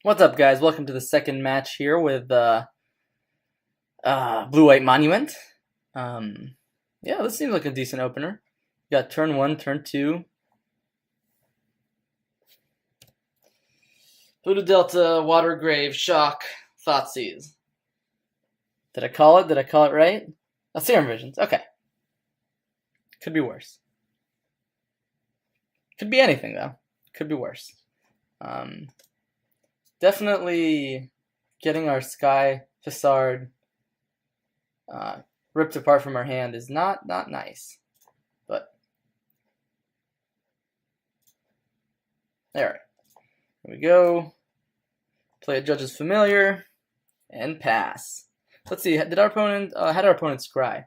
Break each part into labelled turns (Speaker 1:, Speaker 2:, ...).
Speaker 1: What's up, guys? Welcome to the second match here with Blue-White Monument. Yeah, this seems like a decent opener. We got turn 1, turn 2. Voodoo Delta, Water Grave, Shock, Thoughtseize. Did I call it? Did I call it right? Oh, Serum Visions. Okay. Could be worse. Could be anything, though. Could be worse. Definitely getting our Sky Facade ripped apart from our hand is not nice. But there we go. Play a Judge's Familiar and pass. Let's see. Did our opponent had our opponent scry?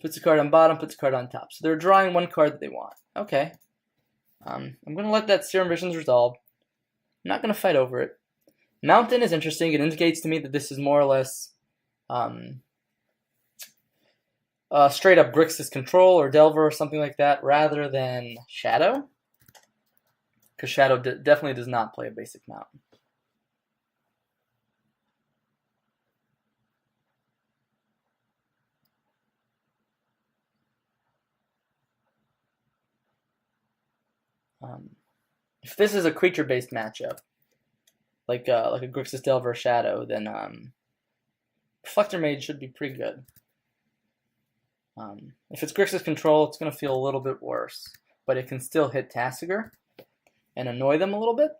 Speaker 1: Puts a card on bottom, puts a card on top. So they're drawing one card that they want. Okay. I'm gonna let that Serum Visions resolve. I'm not gonna fight over it. Mountain is interesting. It indicates to me that this is more or less straight up Grixis Control or Delver or something like that, rather than Shadow, because Shadow definitely does not play a basic Mountain. If this is a creature-based matchup, like a Grixis Delver Shadow, then Reflector Mage should be pretty good. If it's Grixis Control, it's going to feel a little bit worse, but it can still hit Tasigur and annoy them a little bit.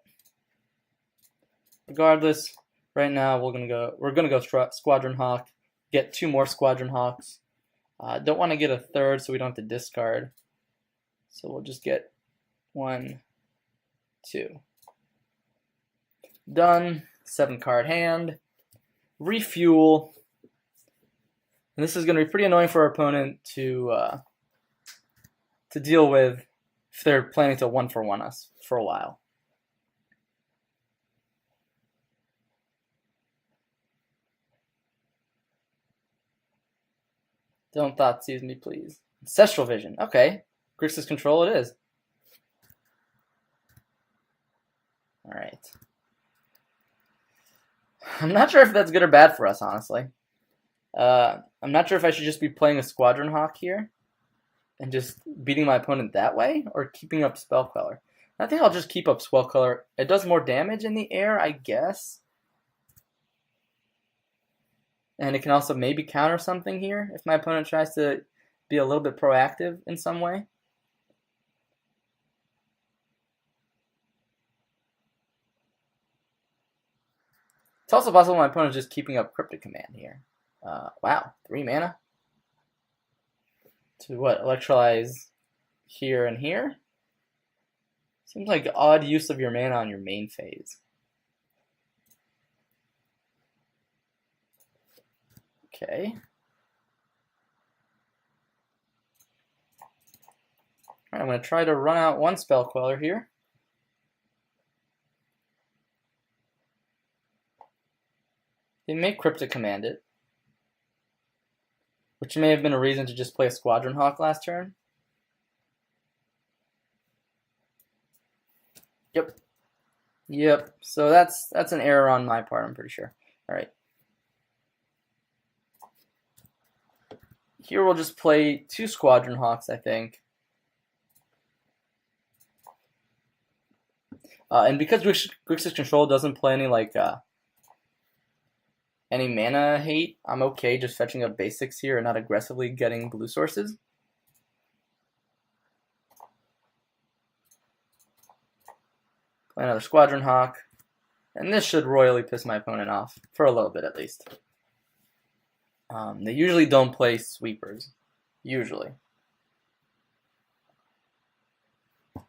Speaker 1: Regardless, right now we're gonna go Squadron Hawk, get 2 more Squadron Hawks. Don't want to get a third, so we don't have to discard. So we'll just get 1, 2. Done. 7-card hand. Refuel. And this is going to be pretty annoying for our opponent to deal with if they're planning to 1-for-1 us for a while. Don't Thoughtseize me, please. Ancestral Vision. Okay. Grixis Control it is. Alright. I'm not sure if that's good or bad for us, honestly. I'm not sure if I should just be playing a Squadron Hawk here and just beating my opponent that way, or keeping up Spell Queller. I think I'll just keep up Spell Queller. It does more damage in the air, I guess. And it can also maybe counter something here if my opponent tries to be a little bit proactive in some way. It's also possible my opponent's just keeping up Cryptic Command here. Wow, 3 mana? To what, electrolyze here and here? Seems like odd use of your mana on your main phase. Okay. Alright, I'm going to try to run out 1 Spell Queller here. They may Cryptic Command it, which may have been a reason to just play a Squadron Hawk last turn. Yep. So that's an error on my part, I'm pretty sure. All right. Here we'll just play 2 Squadron Hawks, I think. And because Grixis Control doesn't play any mana hate, I'm okay just fetching up basics here and not aggressively getting blue sources. Play another Squadron Hawk. And this should royally piss my opponent off, for a little bit at least. They usually don't play sweepers. Usually.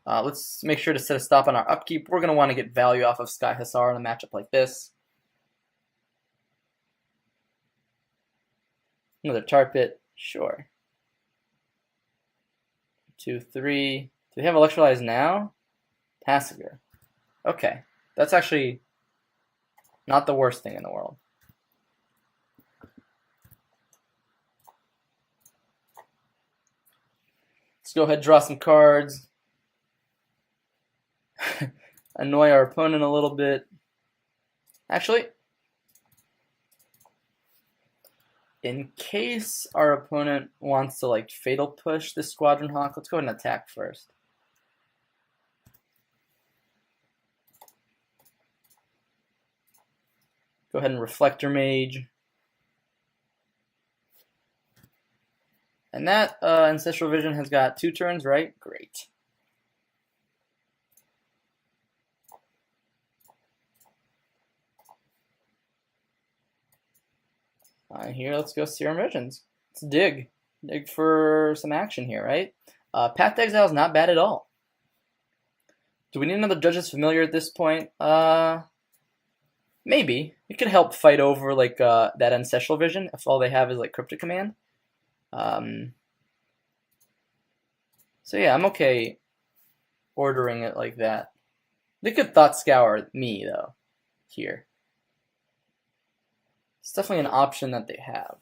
Speaker 1: Let's make sure to set a stop on our upkeep. We're going to want to get value off of Sky Hussar in a matchup like this. Another Tar Pit, sure. 2, 3. Do we have Electrolyze now? Tasigur. Okay, that's actually not the worst thing in the world. Let's go ahead and draw some cards. annoy our opponent a little bit. Actually, in case our opponent wants to like fatal push this Squadron Hawk, let's go ahead and attack first. Go ahead and Reflector Mage. And that Ancestral Vision has got 2 turns, right? Great. Here, let's go Serum Visions. Let's dig. Dig for some action here, right? Path to Exile is not bad at all. Do we need another Judge's Familiar at this point? Maybe. It could help fight over like that Ancestral Vision if all they have is like Cryptic Command. So yeah, I'm okay ordering it like that. They could Thought Scour me though, here. It's definitely an option that they have.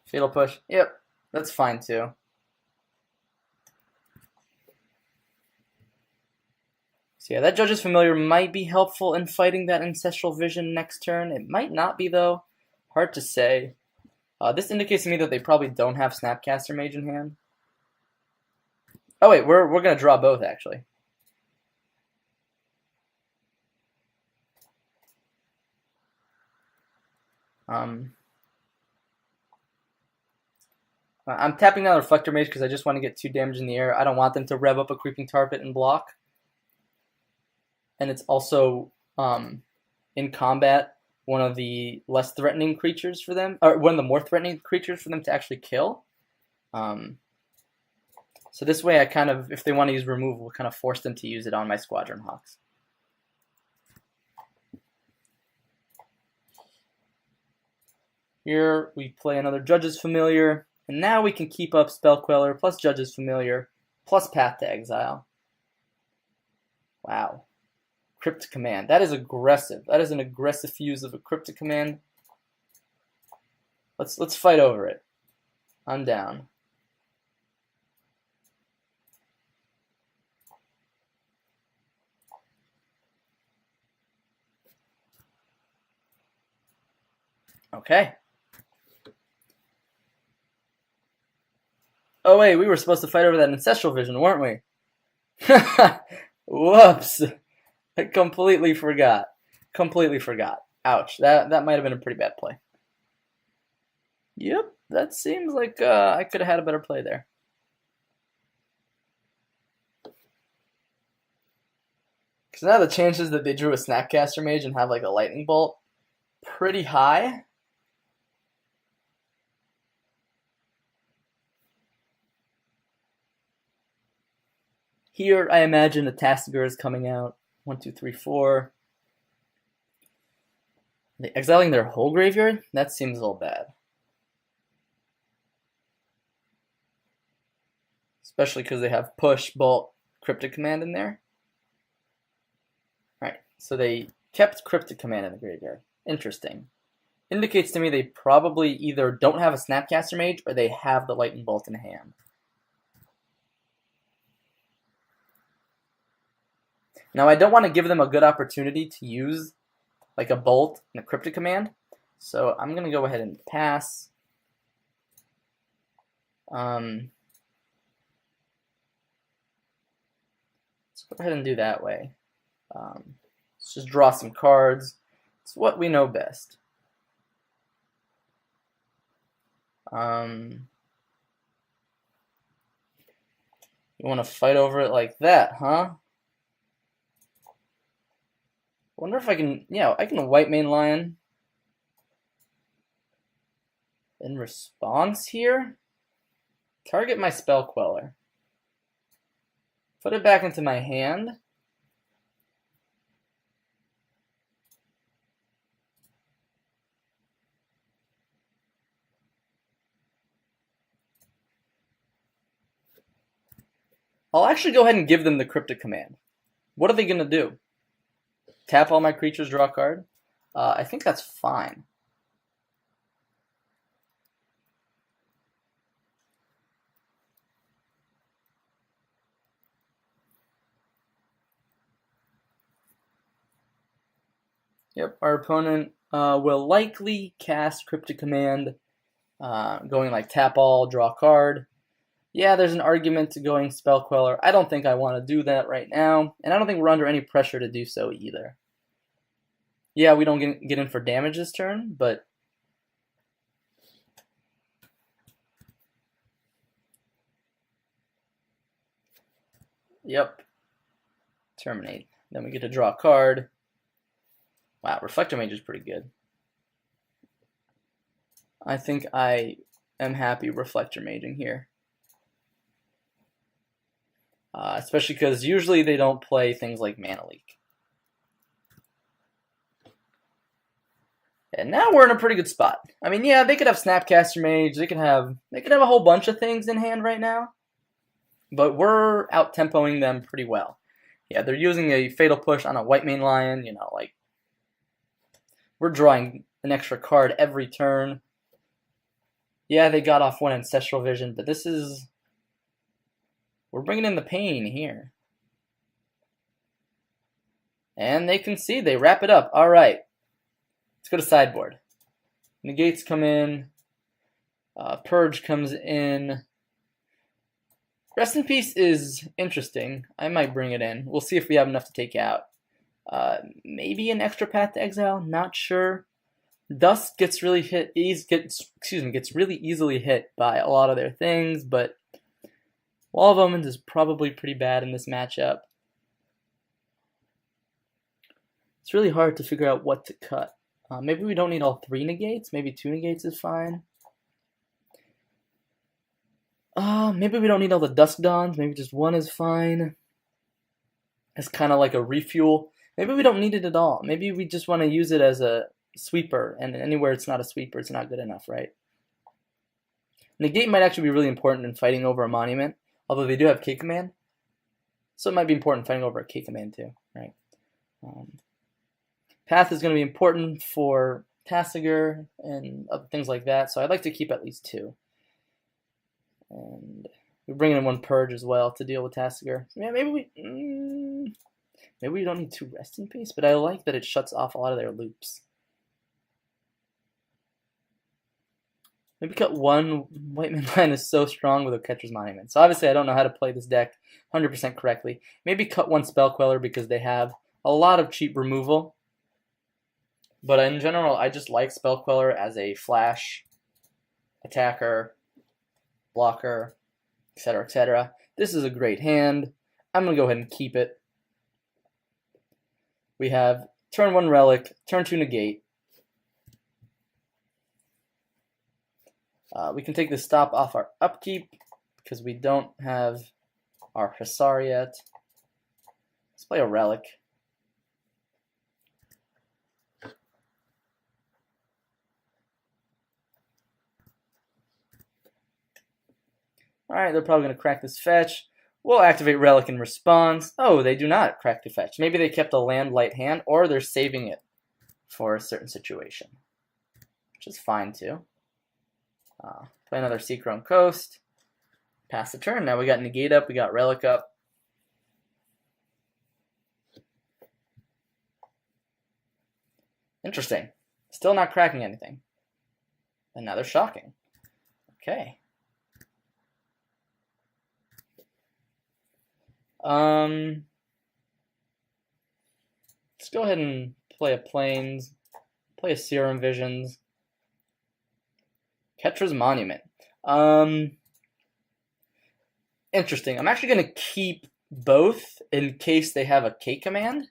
Speaker 1: Fatal Push, yep, that's fine too. So yeah, that Judge's Familiar might be helpful in fighting that Ancestral Vision next turn. It might not be though, hard to say. This indicates to me that they probably don't have Snapcaster Mage in hand. Oh wait, we're gonna draw both actually. I'm tapping down Reflector Mage because I just want to get 2 damage in the air. I don't want them to rev up a Creeping Tar Pit and block. And it's also, in combat, one of the less threatening creatures for them, or one of the more threatening creatures for them to actually kill. So this way I kind of, if they want to use removal, kind of force them to use it on my Squadron Hawks. Here we play another Judge's Familiar, and now we can keep up Spell Queller plus Judge's Familiar plus Path to Exile. Wow. Cryptic Command. That is aggressive. That is an aggressive use of a Cryptic Command. Let's fight over it. I'm down. Okay. Oh wait, we were supposed to fight over that Ancestral Vision, weren't we? Whoops. I completely forgot. Completely forgot. Ouch. That might have been a pretty bad play. Yep, that seems like I could have had a better play there. Because now the chances that they drew a Snapcaster Mage and have like a Lightning Bolt, pretty high. Here, I imagine a Tassiger is coming out. 1, 2, 3, 4. Are they exiling their whole graveyard? That seems a little bad. Especially because they have Push, Bolt, Cryptic Command in there. Alright, so they kept Cryptic Command in the graveyard. Interesting. Indicates to me they probably either don't have a Snapcaster Mage or they have the Lightning Bolt in hand. Now, I don't want to give them a good opportunity to use like a Bolt and a Cryptic Command, so I'm going to go ahead and pass. Let's go ahead and do that way. Let's just draw some cards. It's what we know best. You want to fight over it like that, huh? Wonder if I can, yeah, I can White Mane Lion in response here. Target my Spell Queller. Put it back into my hand. I'll actually go ahead and give them the Cryptic Command. What are they going to do? Tap all my creatures, draw a card? I think that's fine. Yep, our opponent will likely cast Cryptic Command, going like tap all, draw card. Yeah, there's an argument to going Spell Queller. I don't think I want to do that right now, and I don't think we're under any pressure to do so either. Yeah, we don't get in for damage this turn, but yep, terminate. Then we get to draw a card. Wow, Reflector Mage is pretty good. I think I am happy Reflector Maging here. Especially because usually they don't play things like Mana Leak. And now we're in a pretty good spot. I mean, yeah, they could have Snapcaster Mage, they could have a whole bunch of things in hand right now, but we're out-tempoing them pretty well. Yeah, they're using a Fatal Push on a White Mane Lion, you know, like, we're drawing an extra card every turn. Yeah, they got off one Ancestral Vision, but this is... we're bringing in the pain here. And they concede. They wrap it up. All right. Let's go to sideboard. Negates come in. Purge comes in. Rest in Peace is interesting. I might bring it in. We'll see if we have enough to take out. Maybe an extra Path to Exile. Not sure. Dusk gets really gets really easily hit by a lot of their things, but Wall of Omens is probably pretty bad in this matchup. It's really hard to figure out what to cut. Maybe we don't need all 3 negates. Maybe 2 negates is fine. Maybe we don't need all the Dusk Dawns. Maybe just 1 is fine. It's kind of like a refuel. Maybe we don't need it at all. Maybe we just want to use it as a sweeper, and anywhere it's not a sweeper, it's not good enough, right? Negate might actually be really important in fighting over a monument, although they do have K Command, so it might be important fighting over a K Command too, right? Path is going to be important for Tasigur and other things like that, so I'd like to keep at least 2. And we bring in 1 Purge as well to deal with Tasigur. Yeah, maybe we don't need 2 Rest in Peace, but I like that it shuts off a lot of their loops. Maybe cut 1. White Mane Lion is so strong with a Catcher's Monument. So obviously I don't know how to play this deck 100% correctly. Maybe cut 1 Spell Queller because they have a lot of cheap removal. But in general, I just like Spell Queller as a flash, attacker, blocker, etc., etc. This is a great hand. I'm going to go ahead and keep it. We have turn 1 Relic, turn 2 Negate. We can take the stop off our upkeep because we don't have our Hussar yet. Let's play a Relic. Alright, they're probably going to crack this fetch. We'll activate Relic in response. Oh, they do not crack the fetch. Maybe they kept a land light hand, or they're saving it for a certain situation, which is fine too. Play another Seachrome Coast. Pass the turn. Now we got Negate up, we got Relic up. Interesting. Still not cracking anything. And now they're shocking. Okay. Let's go ahead and play a Plains, play a Serum Visions. Ketra's Monument. Interesting. I'm actually going to keep both in case they have a K Command.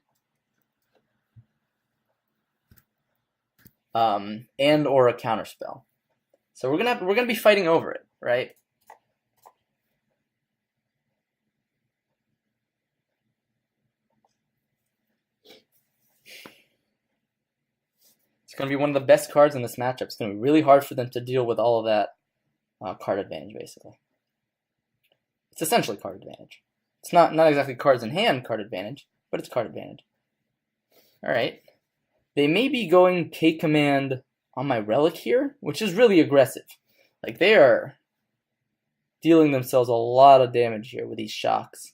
Speaker 1: And or a counterspell. So we're gonna be fighting over it, right? It's going to be one of the best cards in this matchup. It's going to be really hard for them to deal with all of that card advantage, basically. It's essentially card advantage. It's not exactly cards in hand card advantage, but it's card advantage. Alright. They may be going K Command on my Relic here, which is really aggressive. Like, they are dealing themselves a lot of damage here with these shocks.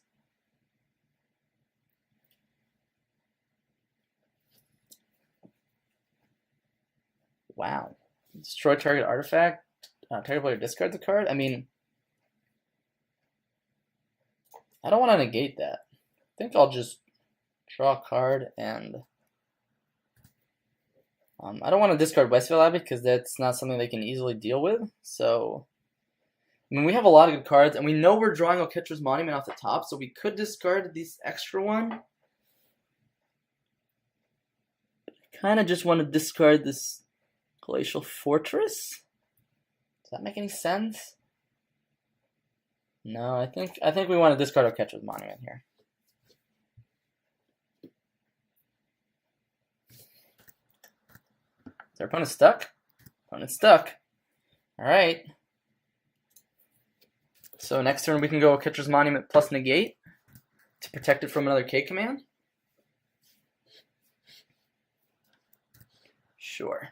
Speaker 1: Wow. Destroy target artifact. Target player discards a card? I mean, I don't want to negate that. I think I'll just draw a card and... I don't want to discard Westvale Abbey because that's not something they can easily deal with. So, I mean, we have a lot of good cards, and we know we're drawing Oketcher's Monument off the top, so we could discard this extra one. I kind of just want to discard this Glacial Fortress. Does that make any sense? No, I think we want to discard Oketcher's Monument here. Is our opponent stuck? Opponent's stuck. Alright. So next turn we can go Oketcher's Monument plus negate to protect it from another K command. Sure.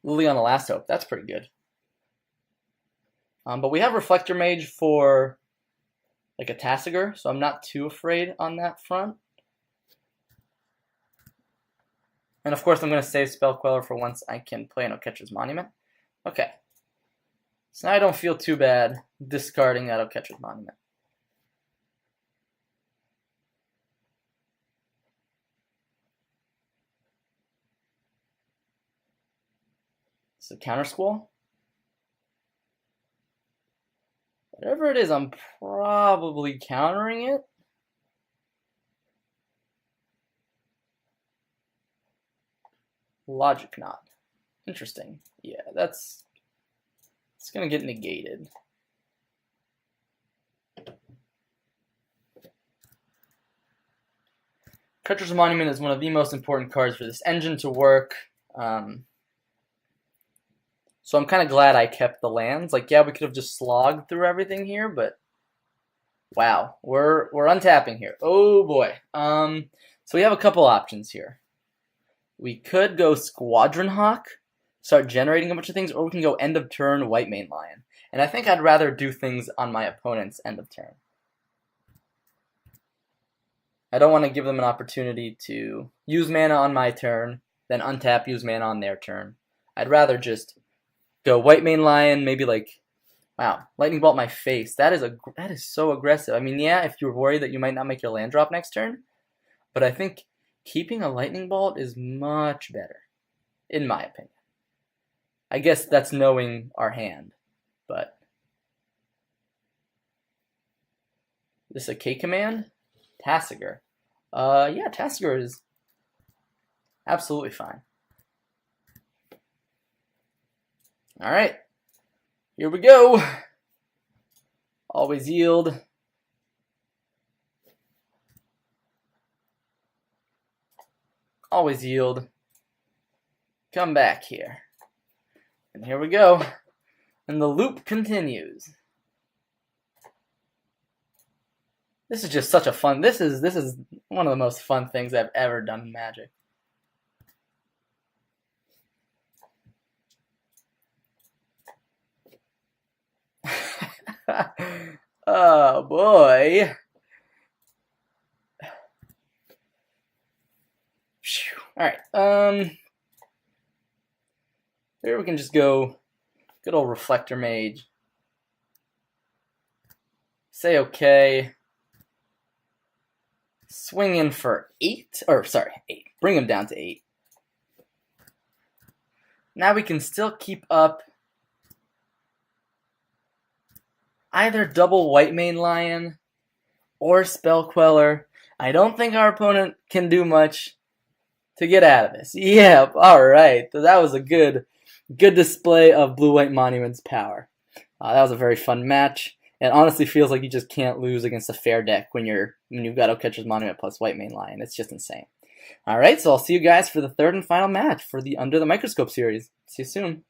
Speaker 1: Lily on the Last Hope. That's pretty good. But we have Reflector Mage for like a Tasigur, so I'm not too afraid on that front. And of course I'm going to save Spell Queller for once I can play an Oketcher's Monument. Okay. So now I don't feel too bad discarding that Oketcher's Monument. It's a Counter Squall. Whatever it is, I'm probably countering it. Logic Knot. Interesting. Yeah, it's gonna get negated. Oketcher's Monument is one of the most important cards for this engine to work. So I'm kind of glad I kept the lands. Like, yeah, we could have just slogged through everything here, but wow, we're untapping here. Oh boy. So we have a couple options here. We could go Squadron Hawk, start generating a bunch of things, or we can go end of turn White Mane Lion. And I think I'd rather do things on my opponent's end of turn. I don't want to give them an opportunity to use mana on my turn, then untap, use mana on their turn. I'd rather just go White Mane Lion, maybe like, wow, Lightning Bolt my face. That is so aggressive. I mean, yeah, if you're worried that you might not make your land drop next turn, but I think keeping a Lightning Bolt is much better, in my opinion. I guess that's knowing our hand, but this is a K command? Tasigur. Yeah, Tasigur is absolutely fine. Alright, here we go. Always yield. Always yield. Come back here. And here we go. And the loop continues. This is just such a fun, this is one of the most fun things I've ever done in Magic. Oh boy. Alright, here we can just go good old Reflector Mage. Say okay. Swing in for 8. Bring him down to 8. Now we can still keep up either double White Mane Lion or Spell Queller. I don't think our opponent can do much to get out of this. Yeah, alright. So that was a good display of Blue-White Monument's power. That was a very fun match. It honestly feels like you just can't lose against a fair deck when you've got Oketcher's Monument plus White Mane Lion. It's just insane. Alright, so I'll see you guys for the third and final match for the Under the Microscope series. See you soon.